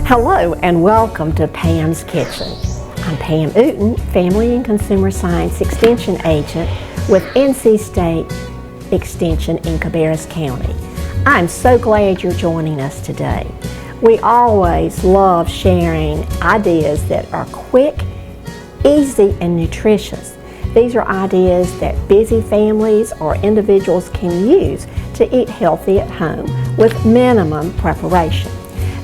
Hello and welcome to Pam's Kitchen. I'm Pam Uten, Family and Consumer Science Extension Agent with NC State Extension in Cabarrus County. I'm so glad you're joining us today. We always love sharing ideas that are quick, easy, and nutritious. These are ideas that busy families or individuals can use to eat healthy at home with minimum preparation.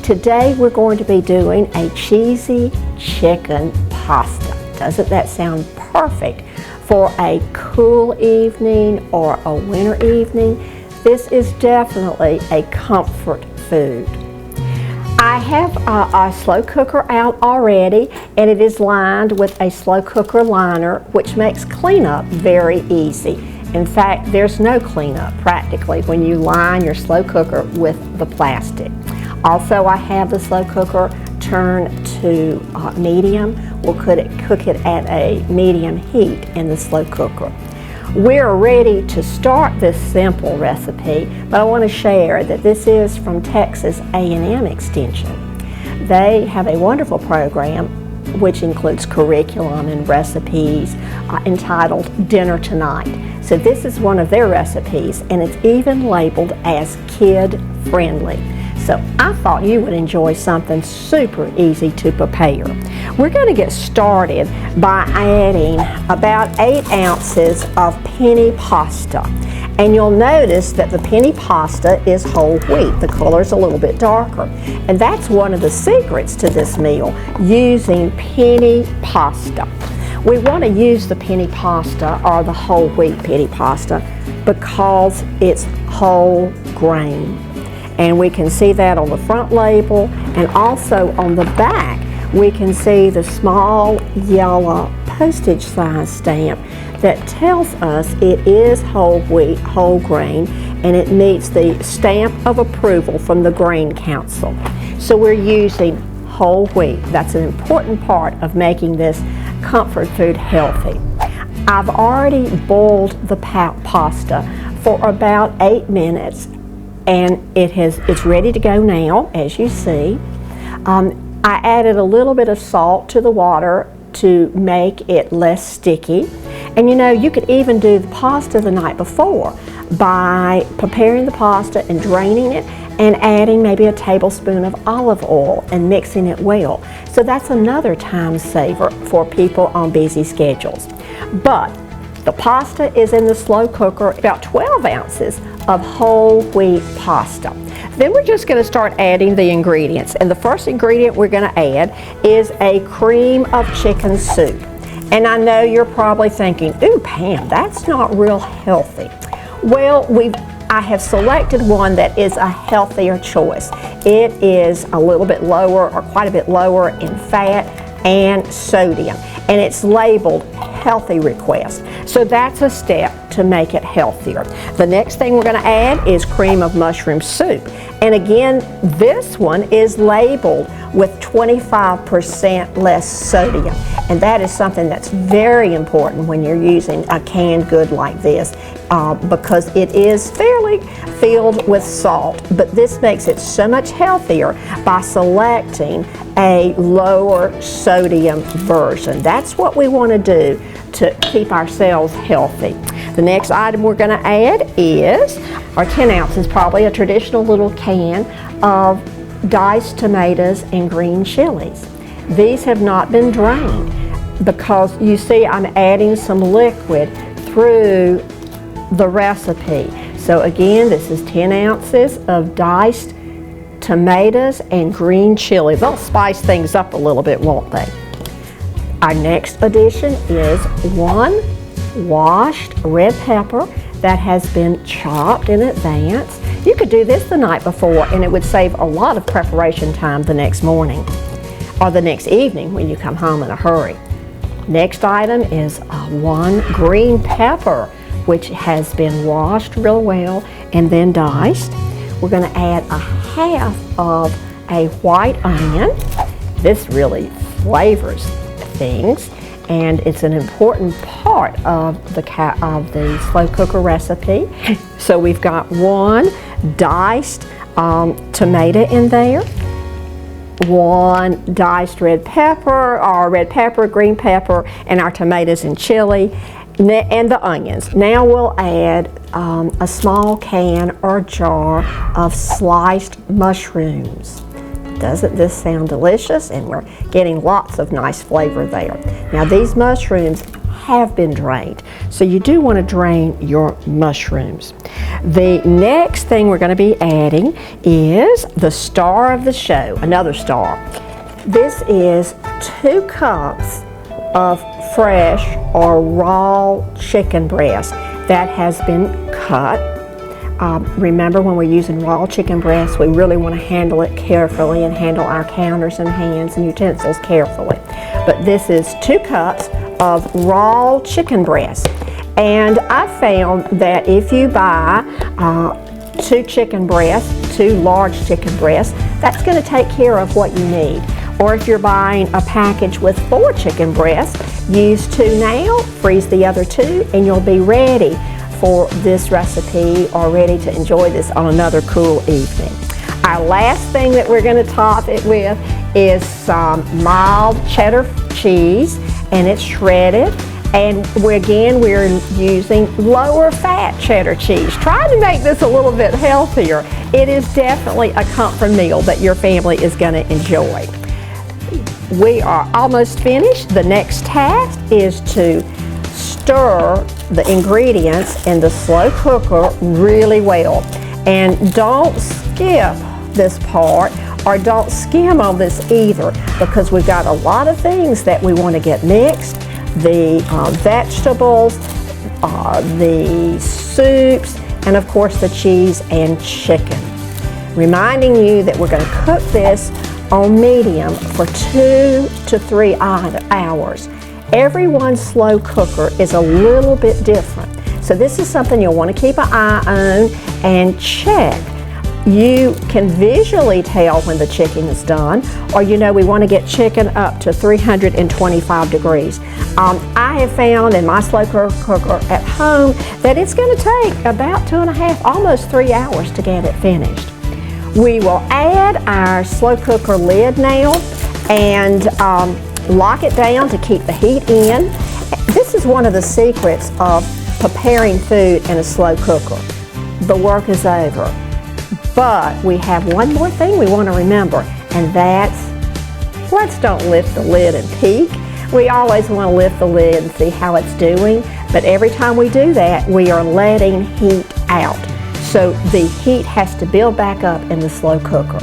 Today we're going to be doing a cheesy chicken pasta. Doesn't that sound perfect for a cool evening or a winter evening? This is definitely a comfort food. I have a slow cooker out already, and it is lined with a slow cooker liner, which makes cleanup very easy. In fact, there's no cleanup practically when you line your slow cooker with the plastic. Also, I have the slow cooker turned to medium. We'll cook it at a medium heat in the slow cooker. We're ready to start this simple recipe, but I want to share that this is from Texas A&M Extension. They have a wonderful program which includes curriculum and recipes entitled Dinner Tonight. So this is one of their recipes, and it's even labeled as kid-friendly. So I thought you would enjoy something super easy to prepare. We're going to get started by adding about 8 ounces of penne pasta. And you'll notice that the penne pasta is whole wheat. The color's a little bit darker. And that's one of the secrets to this meal, using penne pasta. We want to use the penne pasta or the whole wheat penne pasta because it's whole grain. And we can see that on the front label, and also on the back we can see the small yellow postage size stamp that tells us it is whole wheat, whole grain, and it meets the stamp of approval from the Grain Council. So we're using whole wheat. That's an important part of making this comfort food healthy. I've already boiled the pasta for about 8 minutes, and it's ready to go now, as you see. I added a little bit of salt to the water to make it less sticky. And you know, you could even do the pasta the night before by preparing the pasta and draining it and adding maybe a tablespoon of olive oil and mixing it well. So that's another time saver for people on busy schedules. But the pasta is in the slow cooker, about 12 ounces of whole wheat pasta. Then we're just going to start adding the ingredients. And the first ingredient we're going to add is a cream of chicken soup. And I know you're probably thinking, ooh, Pam, that's not real healthy. Well, I have selected one that is a healthier choice. It is a little bit lower, or quite a bit lower in fat and sodium. And it's labeled healthy request. So that's a step to make it healthier. The next thing we're going to add is cream of mushroom soup. And again, this one is labeled with 25% less sodium. And that is something that's very important when you're using a canned good like this because it is fairly filled with salt. But this makes it so much healthier by selecting a lower sodium version. That's what we want to do to keep ourselves healthy. The next item we're going to add is, or 10 ounces probably, a traditional little can of diced tomatoes and green chilies. These have not been drained because you see I'm adding some liquid through the recipe. So again, this is 10 ounces of diced tomatoes and green chili. They'll spice things up a little bit, won't they? Our next addition is 1 washed red pepper that has been chopped in advance. You could do this the night before and it would save a lot of preparation time the next morning or the next evening when you come home in a hurry. Next item is 1 green pepper, which has been washed real well and then diced. We're going to add a half of a white onion. This really flavors things, and it's an important part of the slow cooker recipe. So we've got 1 diced tomato in there. 1 diced red pepper, or red pepper, green pepper, and our tomatoes and chili, and the onions. Now we'll add a small can or jar of sliced mushrooms. Doesn't this sound delicious? And we're getting lots of nice flavor there. Now these mushrooms have been drained, so you do want to drain your mushrooms. The next thing we're going to be adding is the star of the show, another star. This is 2 cups of fresh or raw chicken breast that has been cut. Remember, when we're using raw chicken breast, we really want to handle it carefully and handle our counters and hands and utensils carefully. But this is 2 cups of raw chicken breast. And I found that if you buy 2 chicken breasts, 2 large chicken breasts, that's going to take care of what you need. Or if you're buying a package with 4 chicken breasts, use 2 now, freeze the other 2, and you'll be ready for this recipe or ready to enjoy this on another cool evening. Our last thing that we're going to top it with is some mild cheddar cheese, and it's shredded. And we're using lower fat cheddar cheese. Trying to make this a little bit healthier. It is definitely a comfort meal that your family is going to enjoy. We are almost finished. The next task is to stir the ingredients in the slow cooker really well. And don't skip this part, or don't skim on this either, because we've got a lot of things that we want to get mixed. The vegetables, the soups, and of course the cheese and chicken. Reminding you that we're going to cook this on medium for 2 to 3 hours. Every one slow cooker is a little bit different. So this is something you'll want to keep an eye on and check. You can visually tell when the chicken is done, or we want to get chicken up to 325 degrees. I have found in my slow cooker at home that it's going to take about 2.5, almost 3 hours to get it finished. We will add our slow cooker lid now and lock it down to keep the heat in. This is one of the secrets of preparing food in a slow cooker. The work is over. But we have one more thing we want to remember, and that's, let's don't lift the lid and peek. We always want to lift the lid and see how it's doing, but every time we do that, we are letting heat out. So the heat has to build back up in the slow cooker.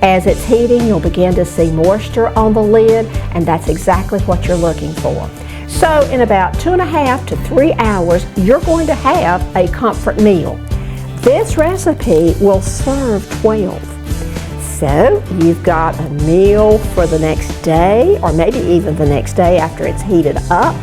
As it's heating, you'll begin to see moisture on the lid, and that's exactly what you're looking for. So in about 2.5 to 3 hours, you're going to have a comfort meal. This recipe will serve 12. So you've got a meal for the next day, or maybe even the next day after it's heated up.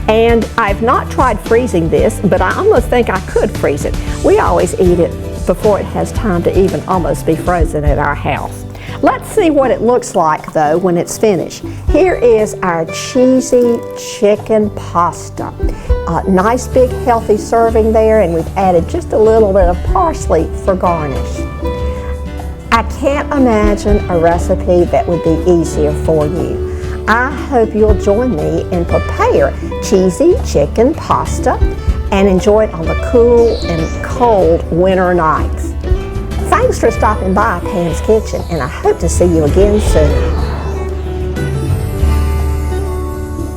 And I've not tried freezing this, but I almost think I could freeze it. We always eat it before it has time to even almost be frozen at our house. Let's see what it looks like though when it's finished. Here is our cheesy chicken pasta. Nice big healthy serving there, and we've added just a little bit of parsley for garnish. I can't imagine a recipe that would be easier for you. I hope you'll join me and prepare cheesy chicken pasta and enjoy it on the cool and cold winter nights. Thanks for stopping by Pam's Kitchen, and I hope to see you again soon.